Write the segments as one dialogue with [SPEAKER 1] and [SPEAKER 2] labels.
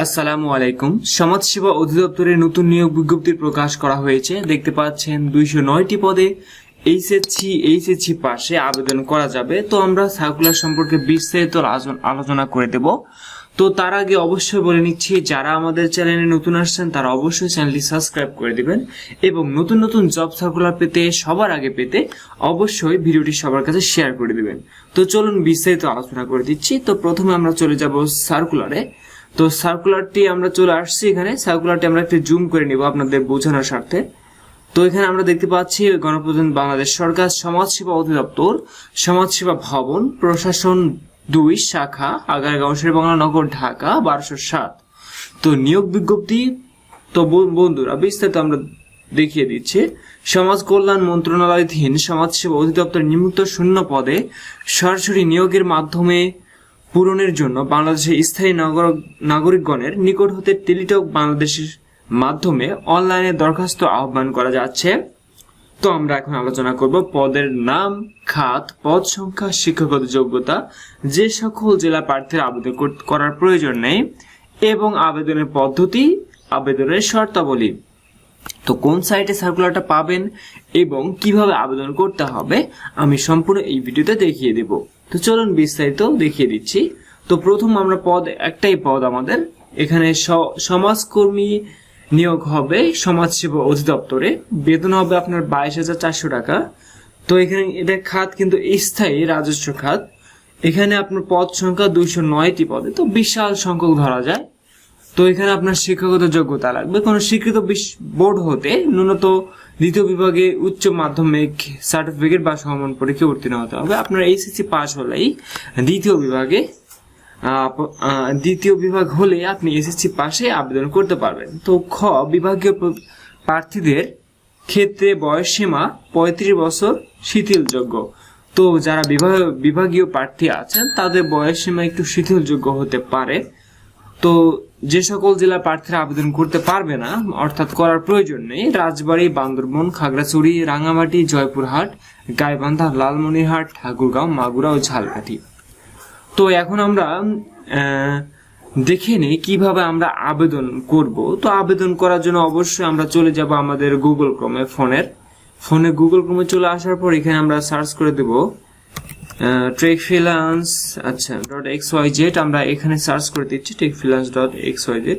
[SPEAKER 1] আসসালামু আলাইকুম। সমাজসেবা অধিদপ্তরের নতুন নিয়োগ বিজ্ঞপ্তি প্রকাশ করা হয়েছে। দেখতে পাচ্ছেন 209টি পদে এইচএসসি পাশে আবেদন করা যাবে। তো আমরা সার্কুলার সম্পর্কে বিস্তারিত আলোচনা করে দেব। তো তার আগে অবশ্যই বলে নিচ্ছি, যারা আমাদের চ্যানেলে নতুন আসছেন তারা অবশ্যই চ্যানেলটি সাবস্ক্রাইব করে দিবেন এবং নতুন নতুন জব সার্কুলার পেতে সবার আগে পেতে অবশ্যই ভিডিওটি সবার কাছে শেয়ার করে দিবেন। তো চলুন বিস্তারিত আলোচনা করে দিচ্ছি। তো প্রথমে আমরা চলে যাব সার্কুলারে। তো সার্কুলারটি আমরা চলে আসছি। এখানে সার্কুলারটি আমরা একটু জুম করে নিব আপনাদের বোঝানোর স্বার্থে। তো এখানে আমরা দেখতে পাচ্ছি গণপ্রজাতন্ত্রী বাংলাদেশ সরকার সমাজসেবা অধিদপ্তর, সমাজসেবা ভবন, প্রশাসন 2 শাখা, আগারগাঁও শেরেবাংলা নগর, ঢাকা 1207। তো নিয়োগ বিজ্ঞপ্তি তো বন্ধুরা বিস্তারিত আমরা দেখিয়ে দিচ্ছি। সমাজ কল্যাণ মন্ত্রণালয়াধীন সমাজসেবা অধিদপ্তর নিম্নোক্ত শূন্য পদে সরাসরি নিয়োগের মাধ্যমে পূরণের জন্য বাংলাদেশের স্থায়ী নাগরিকগণের নিকট হতে টেলিটক বাংলাদেশের মাধ্যমে অনলাইনে দরখাস্ত আহ্বান করা যাচ্ছে। তো আমরা এখন আলোচনা করব পদের নাম, খাত, পদ সংখ্যা, শিক্ষাগত যোগ্যতা, যে সকল জেলা প্রার্থীর আবেদন করার প্রয়োজন নেই এবং আবেদনের পদ্ধতি, আবেদনের শর্তাবলী। তো কোন সাইটে সার্কুলারটা পাবেন এবং কিভাবে আবেদন করতে হবে আমি সম্পূর্ণ এই ভিডিওতে দেখিয়ে দেব। তো চলুন বিস্তারিত দেখিয়ে দিচ্ছি। তো প্রথম আমরা একটাই পদ আমাদের এখানে সমাজকর্মী নিয়োগ হবে সমাজসেবা অধিদপ্তরে। বেতন হবে আপনার 22,400 টাকা। তো এখানে এটা খাত কিন্তু স্থায়ী রাজস্ব খাত। এখানে আপনার পদ সংখ্যা 209টি পদে, তো বিশাল সংখ্যক ধরা যায়। তো এখানে আপনার শিক্ষাগত যোগ্যতা লাগবে কোন স্বীকৃত বোর্ড হতে ন্যূনতম দ্বিতীয় বিভাগে উচ্চ মাধ্যমিক সার্টিফিকেট বা সমমান পরীক্ষা উত্তীর্ণ হতে হবে। আপনার এইচএসসি পাস হলেই দ্বিতীয় বিভাগ হলে আপনি এসএসসি পাশে আবেদন করতে পারবেন। তো খ বিভাগীয় প্রার্থীদের ক্ষেত্রে বয়সসীমা 35 বছর শিথিলযোগ্য। তো যারা বিভাগীয় প্রার্থী আছেন তাদের বয়সসীমা একটু শিথিলযোগ্য হতে পারে। তো যে সকল জেলা প্রার্থীরা আবেদন করতে পারবে না অর্থাৎ করার প্রয়োজন নেই: রাজবাড়ী, বান্দরবন, খাগড়াছড়ি, রাঙামাটি, জয়পুরহাট, গাইবান্ধা, লালমনিরহাট, ঠাকুরগাঁও, মাগুরা ও ঝালকাঠি। তো এখন আমরা দেখে নিই কিভাবে আমরা আবেদন করব। তো আবেদন করার জন্য অবশ্যই আমরা চলে যাব আমাদের গুগল ক্রোমে। ফোনে গুগল ক্রোমে চলে আসার পর এখানে আমরা সার্চ করে দেব টেকফ্রিল্যান্স .xyz। আমরা এখানে সার্চ করে দিচ্ছি techfreelance.xyz।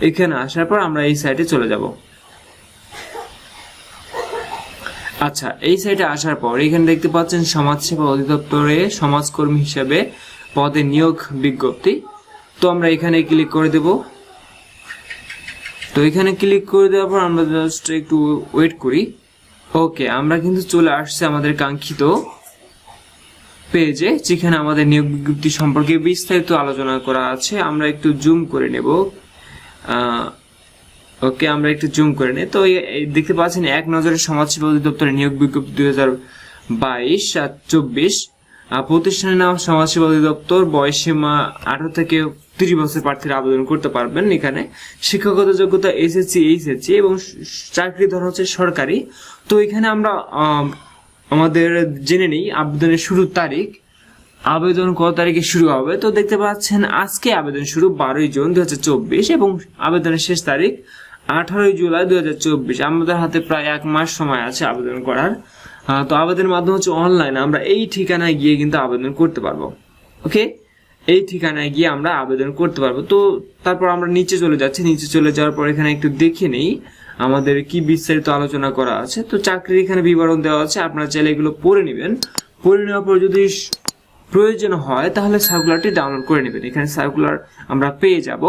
[SPEAKER 1] এখানে আসার পর আমরা এই সাইটে চলে যাব। আচ্ছা, এই সাইটে আসার পর এখানে দেখতে পাচ্ছেন সমাজসেবা অধিদপ্তরে সমাজকর্মী হিসেবে পদে নিয়োগ বিজ্ঞপ্তি। তো আমরা এখানে ক্লিক করে দেব। তো এখানে ক্লিক করে দেওয়ার পর আমরা জাস্ট একটু ওয়েট করি। ওকে, আমরা কিন্তু চলে আসছে আমাদের কাঙ্ক্ষিত পেজে, যেখানে আমাদের নিয়োগ বিজ্ঞপ্তি সম্পর্কে বিস্তারিত আলোচনা করা আছে। আমরা একটু জুম করে নেব। ওকে, আমরা একটু জুম করে নেই। তো দেখতে পাচ্ছেন এক নজরে সমাজসেবা অধিদপ্তরের নিয়োগ বিজ্ঞপ্তি 2022-24। প্রতিষ্ঠানের নাম সমাজসেবা অধিদপ্তর। বয়সসীমা 18 থেকে 30 বছর প্রার্থীরা আবেদন করতে পারবেন। এখানে শিক্ষাগত যোগ্যতা এইচএসসি এবং চাকরি ধরা হচ্ছে সরকারি। তো এখানে আমরা আমাদের জেনে নেই আবেদনের শুরুর তারিখ। আবেদন কত তারিখে শুরু হবে? তো দেখতে পাচ্ছেন আজকে আবেদন শুরু 12 জুন 2024 এবং আবেদনের শেষ তারিখ 18 জুলাই 2024। আমাদের হাতে প্রায় 1 মাস সময় আছে আবেদন করার। তো আবেদনের মাধ্যম হচ্ছে অনলাইন। আমরা এই ঠিকানায় গিয়ে কিন্তু আবেদন করতে পারবো। ওকে, এই ঠিকানায় গিয়ে আমরা আবেদন করতে পারবো। তো তারপর আমরা নিচে চলে যাচ্ছি। নিচে চলে যাওয়ার পর এখানে একটু দেখে নেই আমাদের কি বিস্তারিত আলোচনা করা আছে। তো চাকরির এখানে বিবরণ দেওয়া আছে, আপনারা চাইলে এগুলো পড়ে নেবেন। পড়ে নেওয়ার পর যদি প্রয়োজন হয় তাহলে সার্কুলারটি ডাউনলোড করে নেবেন। এখানে সার্কুলার আমরা পেয়ে যাব।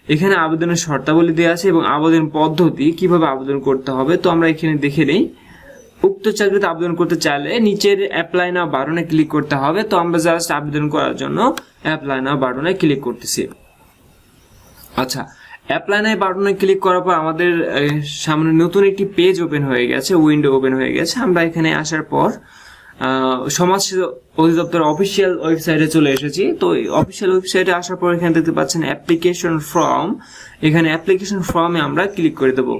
[SPEAKER 1] এখানে আবেদনের শর্তাবলী দেওয়া আছে এবং আবেদন পদ্ধতি, কিভাবে আবেদন করতে হবে। তো আমরা এখানে দেখে নেই। উক্ত চাকরিতে আবেদন করতে চাইলে নিচের অ্যাপ্লাই নাও বাটনে ক্লিক করতে হবে। তো আমরা জাস্ট আবেদন করার জন্য অ্যাপ্লাই নাও বাটনে ক্লিক করতেছি। আচ্ছা, অ্যাপ্লাই নাও বাটনে ক্লিক করার পর আমাদের সামনে নতুন একটি পেজ ওপেন হয়ে গেছে, উইন্ডো ওপেন হয়ে গেছে। আমরা এখানে আসার পর সমাজসেবা অধিদপ্তর অফিসিয়াল ওয়েবসাইটে চলে এসেছি। তো অফিসিয়াল ওয়েবসাইটে আসার পর এখানে দেখতে পাচ্ছেন অ্যাপ্লিকেশন ফর্ম। এখানে অ্যাপ্লিকেশন ফর্মে আমরা ক্লিক করে দেব।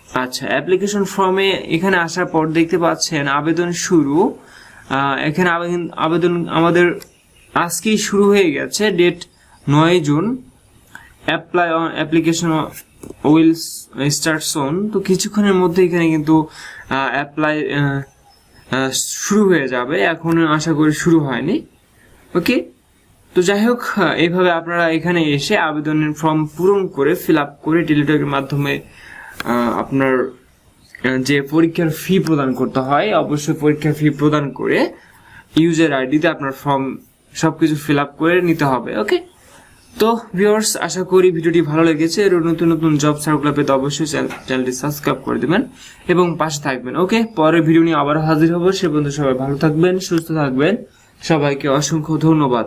[SPEAKER 1] আচ্ছা, অ্যাপ্লিকেশন ফর্মে এখানে আসার পর দেখতে পাচ্ছেন আবেদন শুরু। এখানে আবেদন আমাদের আজকেই শুরু হয়ে গেছে। ডেট 9 জুন। Apply on application will start soon. তো কিছুক্ষণের মধ্যে এখানে কিন্তু অ্যাপ্লাই শুরু হয়ে যাবে, এখন আশা করি শুরু হয়নি। ওকে, তো যাই হোক, এইভাবে আপনারা এখানে এসে আবেদনের ফর্ম পূরণ করে ফিল আপ করে টেলিটকের মাধ্যমে আপনার যে পরীক্ষার ফি প্রদান করতে হয়, অবশ্যই পরীক্ষার ফি প্রদান করে ইউজার আইডিতে আপনার ফর্ম সবকিছু ফিল আপ করে নিতে হবে। ওকে, তো ভিউয়ার্স, আশা করি ভিডিওটি ভালো লেগেছে। এর নতুন নতুন জব সার্কুলার পেতে অবশ্যই চ্যানেলটি সাবস্ক্রাইব করে দেবেন এবং পাশে থাকবেন। ওকে, পরের ভিডিও নিয়ে আবারও হাজির হব। সে পর্যন্ত সবাই ভালো থাকবেন, সুস্থ থাকবেন। সবাইকে অসংখ্য ধন্যবাদ।